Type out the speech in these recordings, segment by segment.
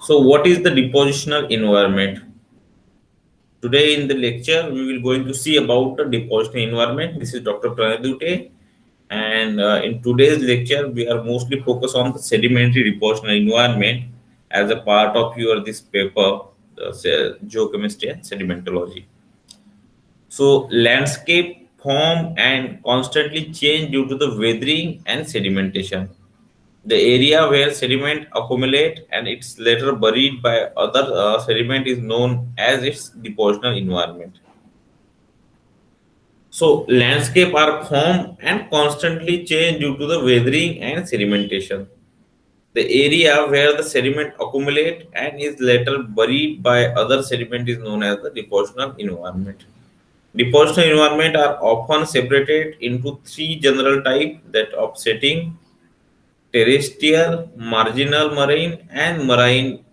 So, what is the depositional environment? Today in the lecture, we will going to see about the depositional environment. This is Dr. Pranay Dute, and in today's lecture, we are mostly focused on the sedimentary depositional environment as a part of your this paper, geochemistry and sedimentology. So, landscape form and constantly change due to the weathering and sedimentation. The area where sediment accumulate and it's later buried by other sediment is known as its depositional environment. So landscape are formed and constantly change due to the weathering and sedimentation. The area where the sediment accumulate and is later buried by other sediment is known as the depositional environment. Depositional environment are often separated into three general types that of setting, terrestrial, marginal marine, and marine.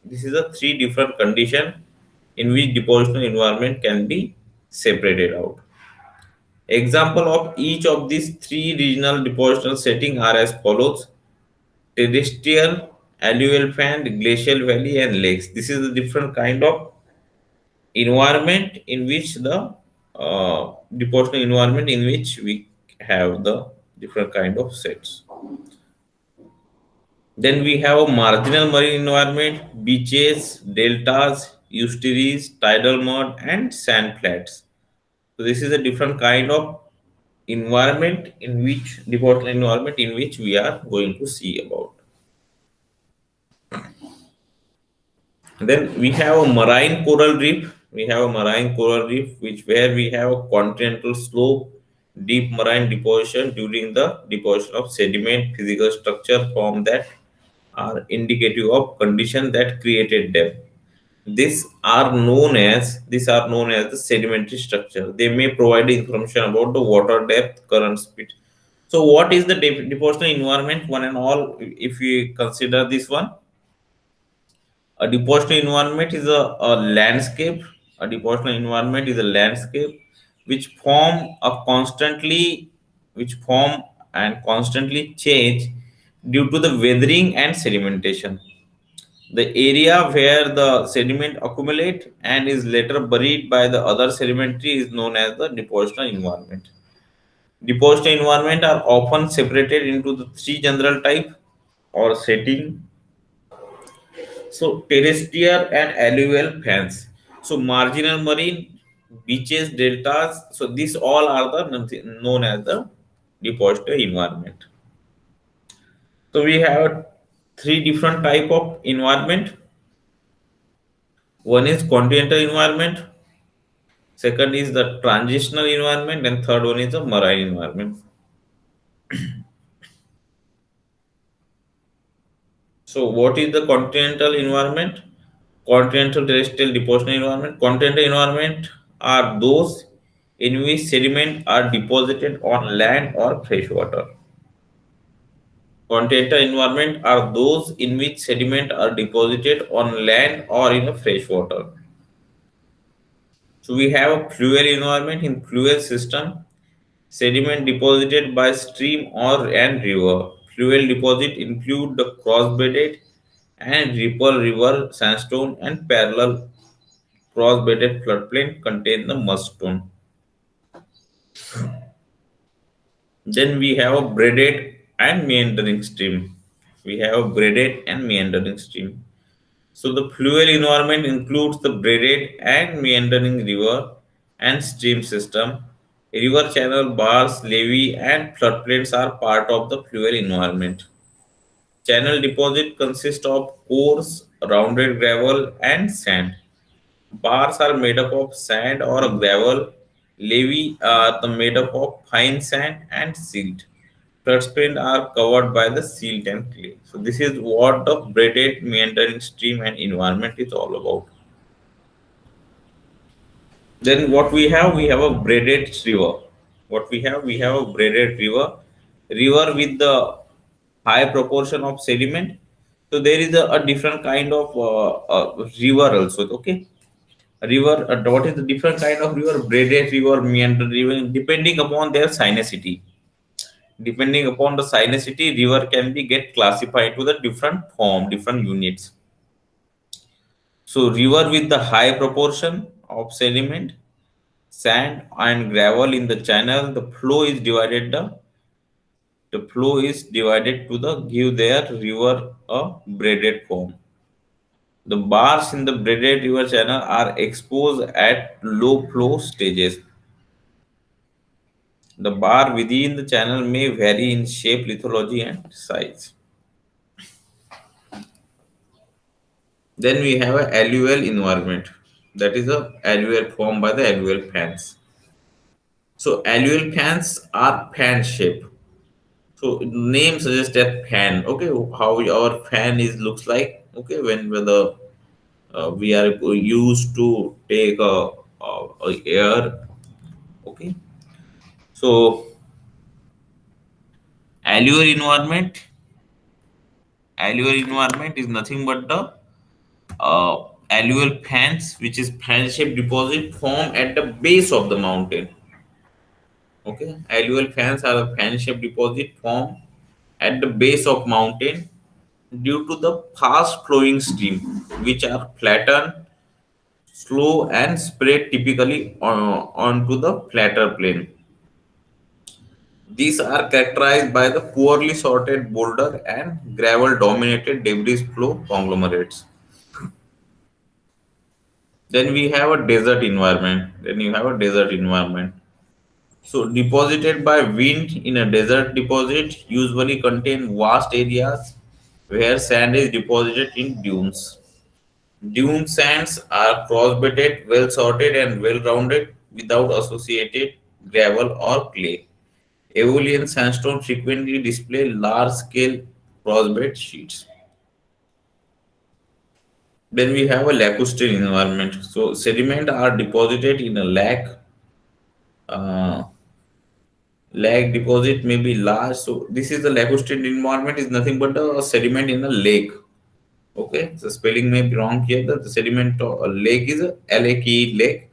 This is a three different condition in which depositional environment can be separated out. Example of each of these three regional depositional setting are as follows: terrestrial, alluvial fan, glacial valley, and lakes. This is a different kind of environment in which the depositional environment in which we have the different kind of sets. Then we have a marginal marine environment, beaches, deltas, estuaries, tidal mud, and sand flats. So this is a different kind of environment in which default environment in which we are going to see about. Then we have a marine coral reef. We have a marine coral reef which where we have a continental slope, deep marine deposition during the deposition of sediment, physical structure form that are indicative of condition that created them. These are known as the sedimentary structure. They may provide information about the water depth, current speed. So, what is the depositional environment? One and all, if we consider this one, a depositional environment is a landscape. A depositional environment is a landscape which which form and constantly change due to the weathering and sedimentation. The area where the sediment accumulate and is later buried by the other sedimentary is known as the depositional environment. Depositional environment are often separated into the three general type or setting. So terrestrial and alluvial fans. So marginal marine, beaches, deltas. So these all are the known as the depositional environment. So we have three different type of environment. One is continental environment, second is the transitional environment, and third one is the marine environment. So what is the continental environment? Continental terrestrial depositional environment. Continental environment are those in which sediment are deposited on land or freshwater. Continental environment are those in which sediment are deposited on land or in a freshwater. So we have a fluvial environment. In fluvial system, sediment deposited by stream or and river. Fluvial deposit include the cross-bedded and ripple river sandstone and parallel cross-bedded floodplain contain the mudstone. Then we have a braided and meandering stream. We have a braided and meandering stream. So the fluvial environment includes the braided and meandering river and stream system. River channel, bars, levee, and floodplains are part of the fluvial environment. Channel deposit consist of coarse, rounded gravel and sand. Bars are made up of sand or gravel. Levee are made up of fine sand and silt. Floodplains are covered by the silt and clay. So this is what the braided meandering stream and environment is all about. Then what we have a braided river. What we have a braided river with the high proportion of sediment. So there is a different kind of river also. Okay, river. What is the different kind of river? Braided river, meander river, depending upon their sinicity. Depending upon the sinicity, river can be get classified to the different form, different units. So river with the high proportion of sediment, sand and gravel in the channel, the flow is divided to the give their river a braided form. The bars in the braided river channel are exposed at low flow stages. The bar within the channel may vary in shape, lithology, and size. Then we have a alluvial environment. That is a alluvial formed by the alluvial fans. So alluvial fans are fan shape. So name suggests that fan. Okay, how our fan is looks like. Okay, when the we are used to take a air. Okay, so alluvial environment. Alluvial environment is nothing but the alluvial fans, which is fan-shaped deposit formed at the base of the mountain. Okay, alluvial fans are a fan-shaped deposit formed at the base of mountain due to the fast-flowing stream, which are flattened, slow, and spread typically onto the flatter plain. These are characterized by the poorly sorted boulder and gravel-dominated debris flow conglomerates. Then we have a desert environment. Then you have a desert environment. So deposited by wind in a desert deposit usually contain vast areas where sand is deposited in dunes. Dune sands are cross-bedded, well sorted and well rounded without associated gravel or clay. Aeolian sandstone frequently display large-scale crossbed sheets. Then we have a lacustrine environment. So sediment are deposited in a lake. Uh, Lake deposit may be large. So this is the lacustrine environment is nothing but a sediment in a lake. Okay, so spelling may be wrong here. The sediment lake is a lake lake.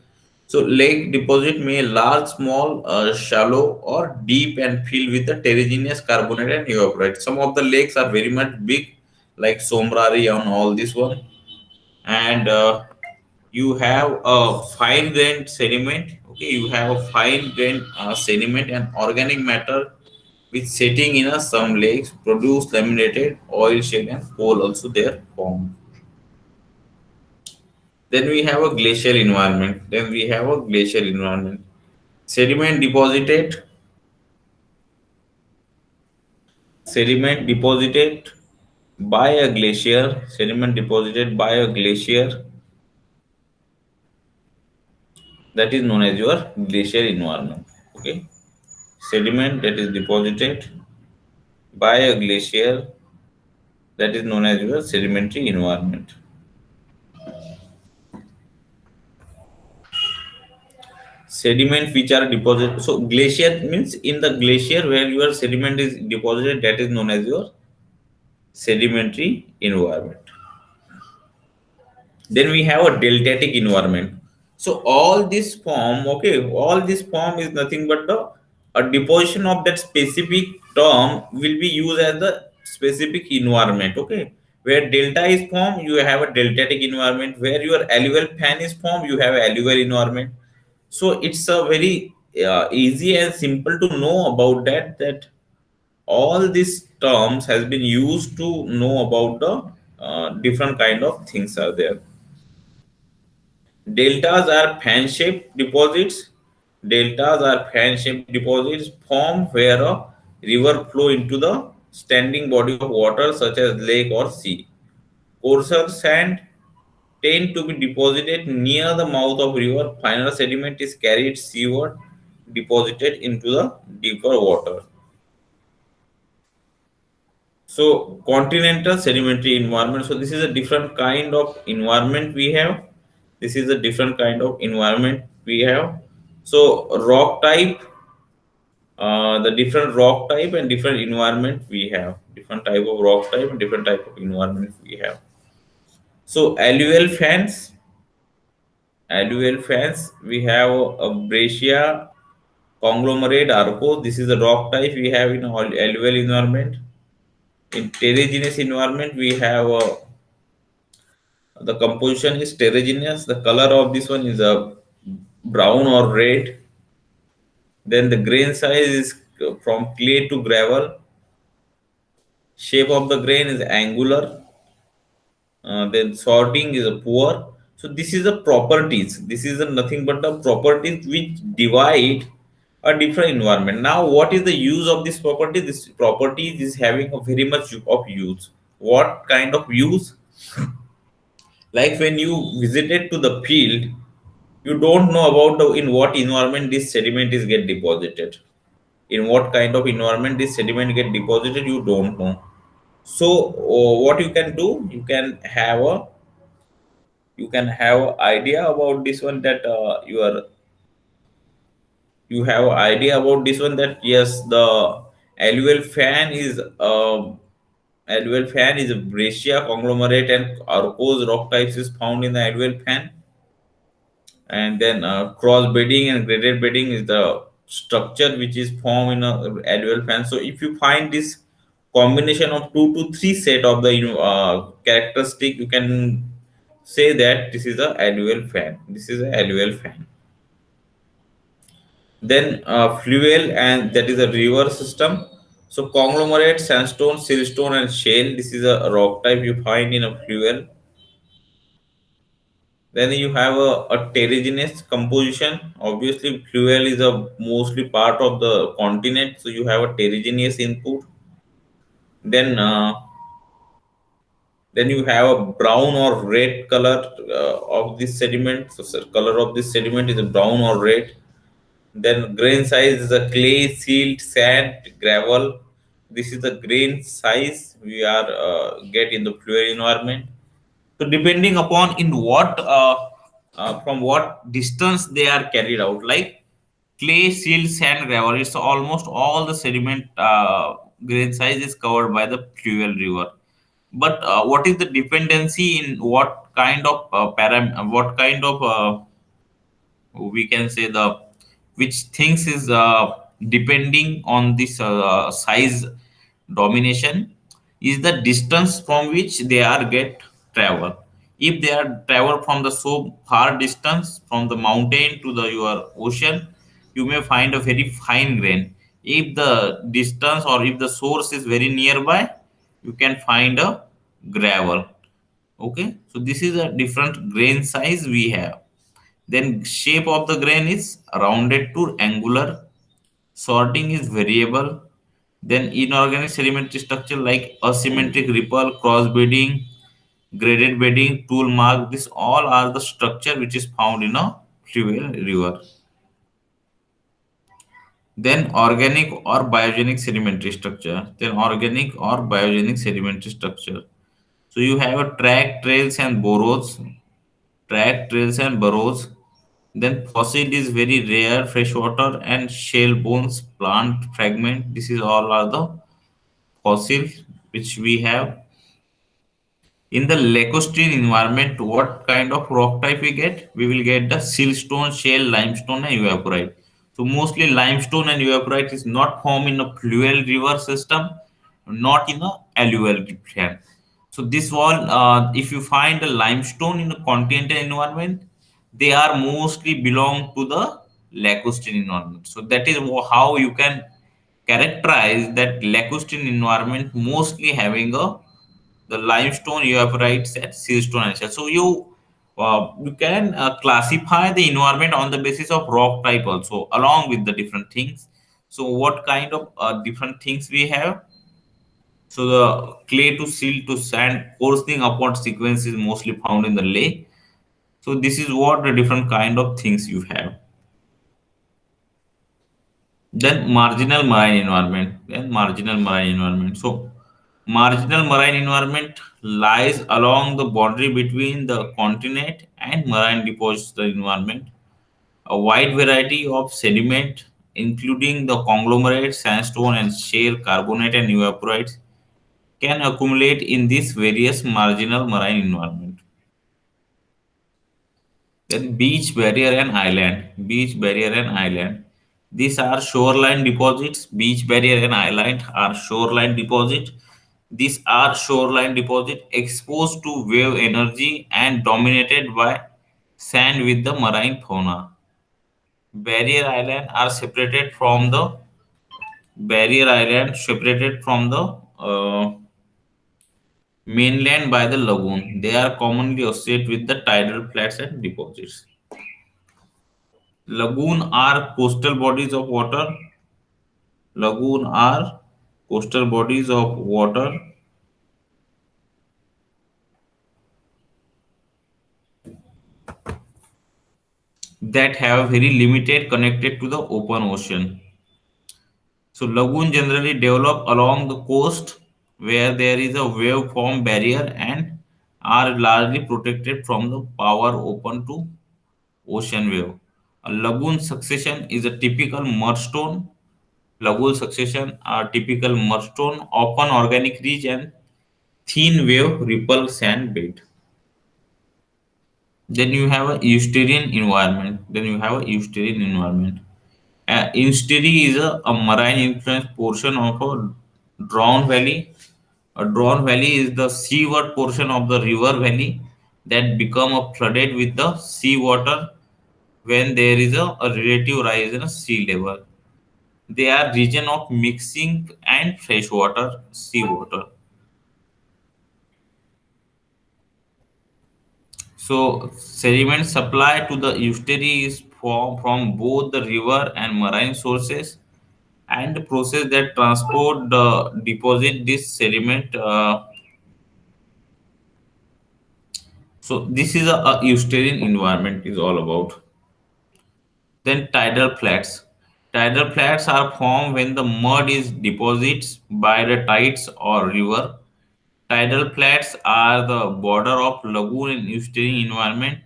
So lake deposit may large, small, shallow, or deep and filled with the terraneous carbonate and evaporite. Some of the lakes are very much big, like Somrari and all this one, and you have a fine grained sediment. Okay, you have a fine grained sediment and organic matter which setting in some lakes produce laminated oil shale and coal also there formed. Then we have a glacial environment. Then we have a glacial environment. Sediment deposited, sediment deposited by a glacier, sediment deposited by a glacier, that is known as your glacial environment. Okay, sediment that is deposited by a glacier, that is known as your sedimentary environment. Sediment which are deposited. So glacier means in the glacier where your sediment is deposited, that is known as your sedimentary environment. Then we have a deltatic environment. So all this form, okay, all this form is nothing but the a deposition of that specific term will be used as the specific environment. Okay, where delta is formed, you have a deltatic environment. Where your alluvial fan is formed, you have alluvial environment. So it's a very easy and simple to know about that all these terms has been used to know about the different kind of things are there. Deltas are fan-shaped deposits. Deltas are fan-shaped deposits formed where a river flow into the standing body of water such as lake or sea. Coarser sand tend to be deposited near the mouth of river. Finer sediment is carried seaward, deposited into the deeper water. So continental sedimentary environment. So this is a different kind of environment we have. This is a different kind of environment we have. So rock type, the different rock type and different environment we have. Different type of rock type and different type of environment we have. So alluvial fans. We have a breccia conglomerate arco. This is the rock type we have in all alluvial environment. In terragenous environment, we have The composition is terragenous. The color of this one is a brown or red. Then the grain size is from clay to gravel. Shape of the grain is angular. Then sorting is a poor. So this is the properties. This is a nothing but the properties which divide a different environment. Now, what is the use of this property? This property is having a very much of use. What kind of use? Like when you visited to the field, you don't know about the in what environment this sediment is get deposited. In what kind of environment this sediment get deposited, you don't know. So, what you can do, you can have a idea about this one that you have a idea about this one that yes, the alluvial fan is alluvial fan is a breccia conglomerate and arkose rock types is found in the alluvial fan. And then cross bedding and graded bedding is the structure which is formed in a alluvial fan. So if you find this combination of two to three set of the characteristic, you can say that this is a alluvial fan. This is a alluvial fan. Then fluvial, and that is a river system. So conglomerate, sandstone, siltstone, and shale. This is a rock type you find in a fluvial. Then you have a terragenous composition. Obviously, fluvial is a mostly part of the continent, so you have a terragenous input. Then then you have a brown or red color of this sediment. So color of this sediment is a brown or red. Then grain size is a clay, silt, sand, gravel. This is the grain size we are get in the fluid environment. So depending upon in what from what distance they are carried out, like clay, silt, sand, gravel, it's almost all the sediment grain size is covered by the fluvial river. But what is the dependency in what kind of what kind of we can say the which things is depending on this size domination is the distance from which they are get travel. If they are travel from the so far distance from the mountain to the your ocean, you may find a very fine grain. If the distance or if the source is very nearby, you can find a gravel. Okay, so this is a different grain size we have. Then shape of the grain is rounded to angular. Sorting is variable. Then inorganic sedimentary structure like asymmetric ripple, cross bedding, graded bedding, tool mark. This all are the structure which is found in a fluvial river. Then organic or biogenic sedimentary structure. Then organic or biogenic sedimentary structure. So you have a track, trails, and burrows. Track, trails, and burrows. Then fossil is very rare, freshwater and shale bones, plant fragment. This is all are the fossil which we have. In the lacustrine environment, what kind of rock type we get? We will get the siltstone, shale, limestone, and evaporite. So mostly limestone and evaporite is not formed in a fluvial river system, not in a alluvial fan. So this one, if you find a limestone in a continental environment, they are mostly belong to the lacustrine environment. So that is how you can characterize that lacustrine environment mostly having a the limestone evaporites at siltstone and shale. So you can classify the environment on the basis of rock type also along with the different things. So what kind of different things we have? So the clay to silt to sand coarsening upward sequence is mostly found in the lake. So this is what the different kind of things you have. Then marginal marine environment. Then marginal marine environment. So marginal marine environment lies along the boundary between the continent and marine deposits environment. A wide variety of sediment, including the conglomerate, sandstone, and shale, carbonate, and evaporites, can accumulate in this various marginal marine environment. Then beach barrier and island. Beach barrier and island. These are shoreline deposits. Beach barrier and island are shoreline deposits. These are shoreline deposits exposed to wave energy and dominated by sand with the marine fauna. Barrier Island are separated from the mainland by the lagoon. They are commonly associated with the tidal flats and deposits. Lagoon are coastal bodies of water. Lagoon are coastal bodies of water that have very limited connected to the open ocean. So lagoon generally develop along the coast where there is a wave form barrier and are largely protected from the power open to ocean wave. A lagoon succession is a typical mudstone. Lagoon succession are typical mudstone, often organic ridge and thin wave ripple sand bed. Then you have a estuarine environment. Estuary is a marine influence portion of a drawn valley. A drawn valley is the seaward portion of the river valley that become a flooded with the seawater when there is a relative rise in a sea level. They are region of mixing and freshwater seawater. So sediment supply to the estuary is from both the river and marine sources, and the process that transport the deposit this sediment. So this is a estuarine environment is all about. Then tidal flats. Tidal flats are formed when the mud is deposits by the tides or river. Tidal flats are the border of lagoon and estuarine environment.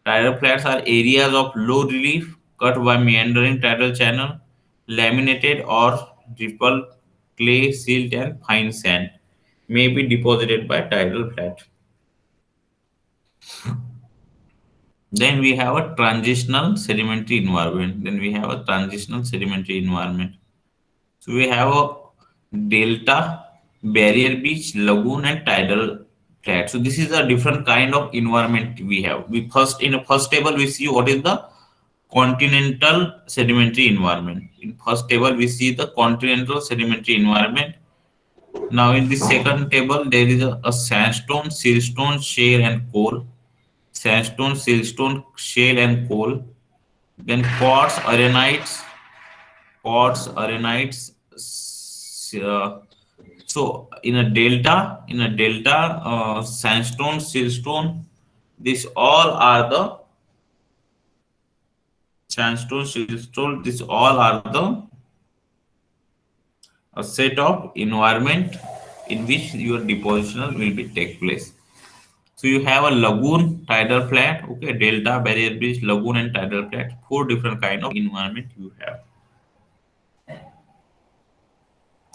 Tidal flats are areas of low relief cut by meandering tidal channel, laminated or rippled clay, silt, and fine sand may be deposited by tidal flat. Then we have a transitional sedimentary environment. So we have a delta, barrier beach, lagoon, and tidal flat. So this is a different kind of environment we have. We first in the first table we see what is the continental sedimentary environment. In first table we see the continental sedimentary environment. Now in the second table there is a sandstone, siltstone, shale, and coal. Sandstone, siltstone, shale, and coal. Then quartz, arenites. So in a delta, sandstone, siltstone, these all are the sandstone, siltstone. These all are the a set of environment in which your depositional will be take place. So you have a lagoon, tidal flat, okay, delta, barrier beach, lagoon, and tidal flat. Four different kind of environment you have.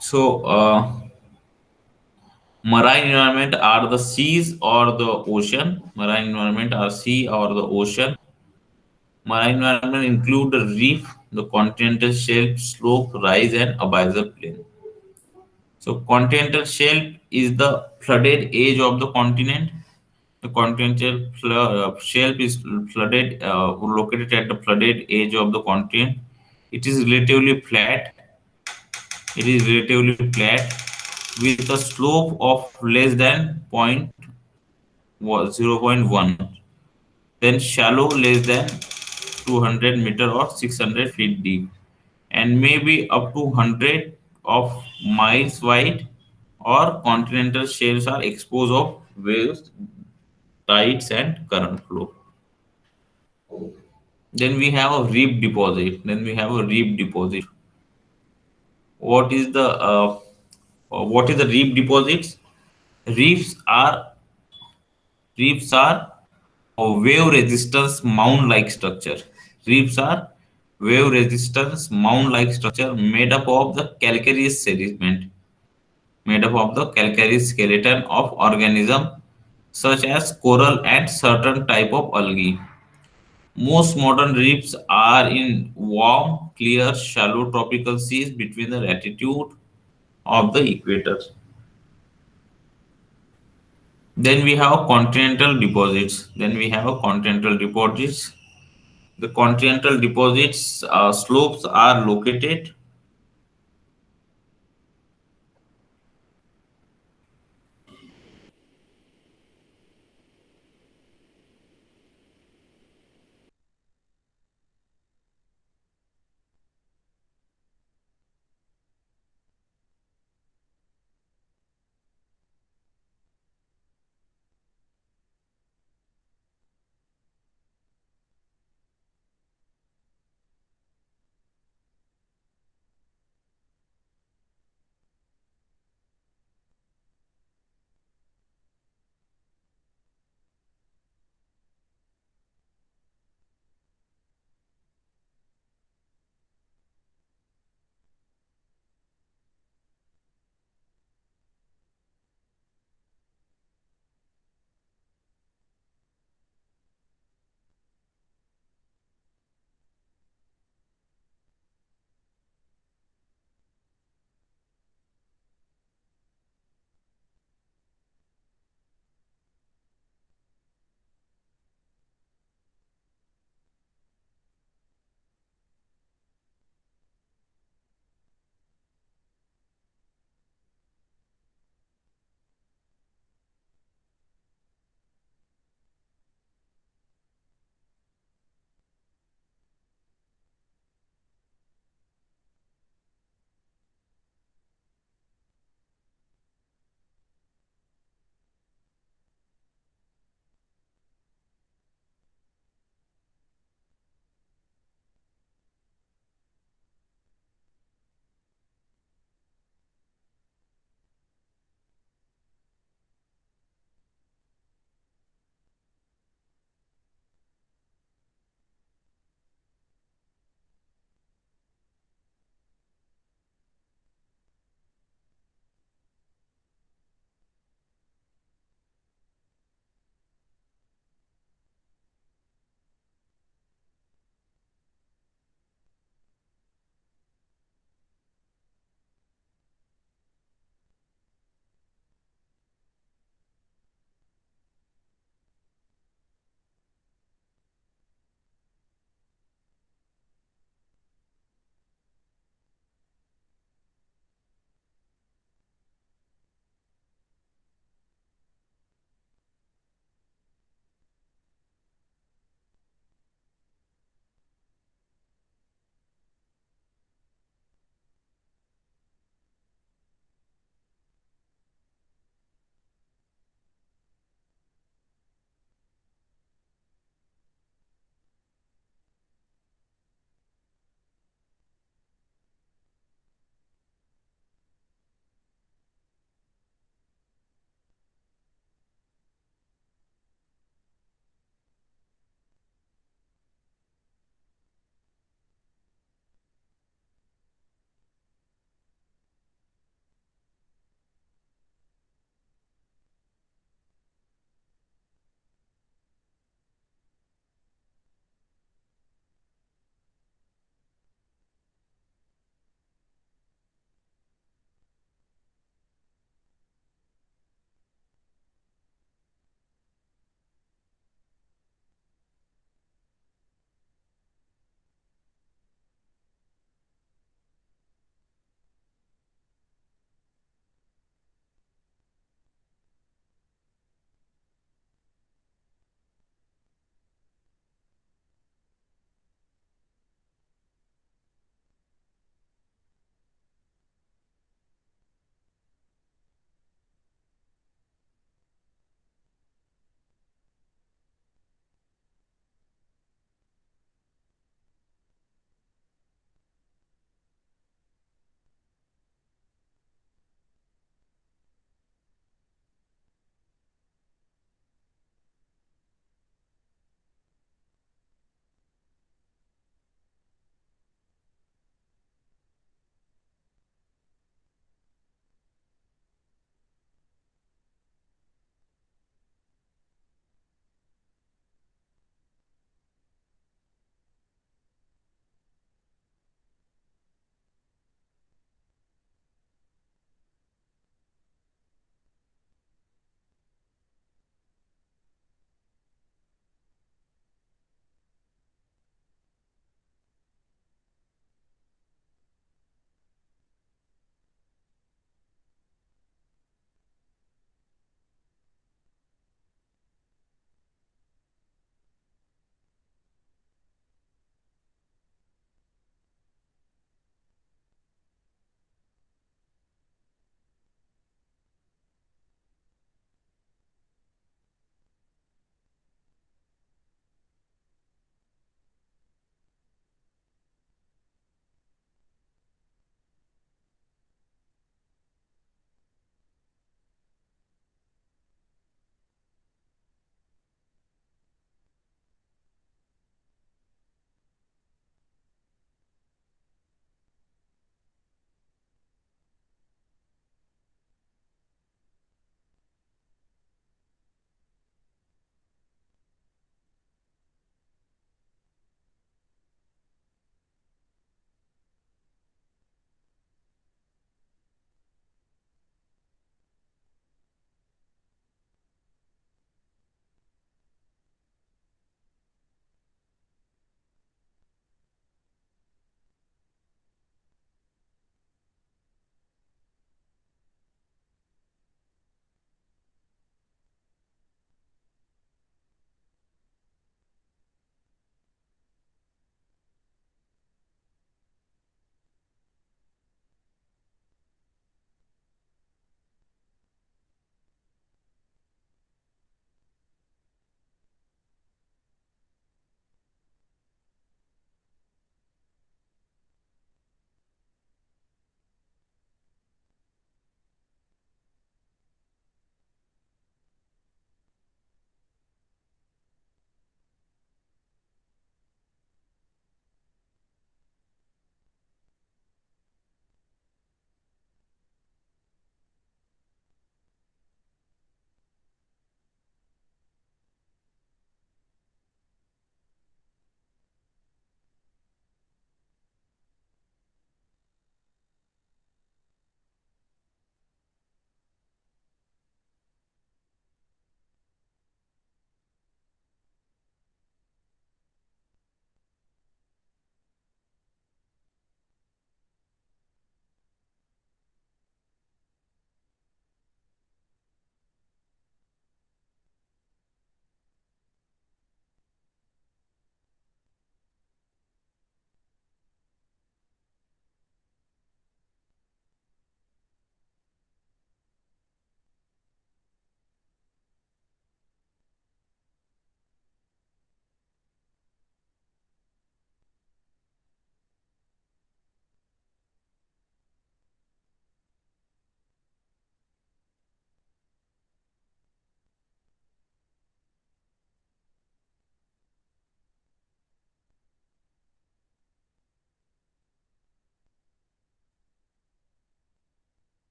So marine environment are the seas or the ocean. Marine environment are sea or the ocean. Marine environment include the reef, the continental shelf, slope, rise, and abyssal plain. So continental shelf is the flooded edge of the continent. The continental shelf is flooded, located at the flooded edge of the continent. It is relatively flat. It is relatively flat with a slope of less than 0.1. Then shallow less than 200 meter or 600 feet deep, and maybe up to 100 of miles wide. Or continental shelves are exposed of waves, tides, and current flow. Then we have a reef deposit. What is the reef deposits? Reefs are reefs are a wave resistance mound-like structure. Reefs are wave resistance mound-like structure made up of the calcareous skeleton of organism such as coral and certain type of algae. Most modern reefs are in warm, clear, shallow tropical seas between the latitude of the equator. Then we have continental deposits. The continental deposits slopes are located.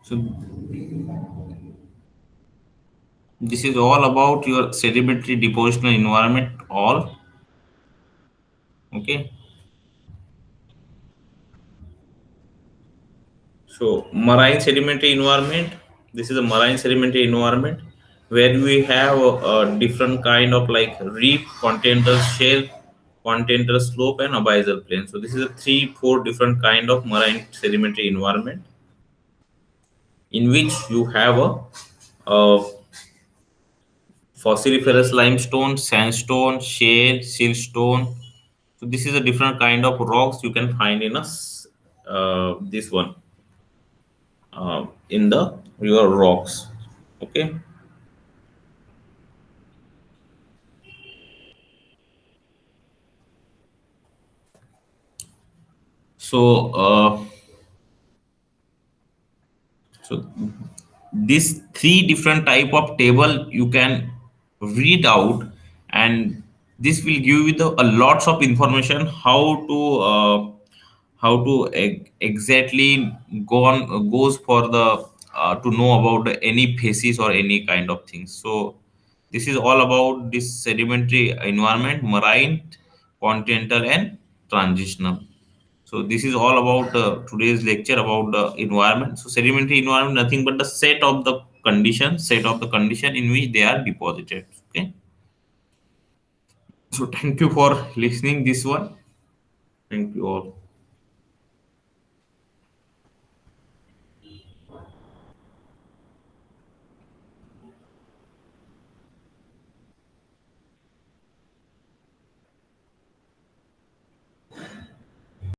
So this is all about your sedimentary depositional environment. All okay. So marine sedimentary environment. This is a marine sedimentary environment where we have a different kind of like reef, continental shelf, continental slope, and abyssal plain. So this is a three, four different kind of marine sedimentary environment in which you have a fossiliferous limestone, sandstone, shale, siltstone. So this is a different kind of rocks you can find in this one in the your rocks. Okay. So so these three different type of table you can read out, and this will give you a lots of information how to exactly go on goes for the to know about any phases or any kind of things. So this is all about this sedimentary environment, marine, continental, and transitional. So this is all about today's lecture about the environment. So sedimentary environment, nothing but the set of the condition in which they are deposited. Okay. So thank you for listening this one. Thank you all.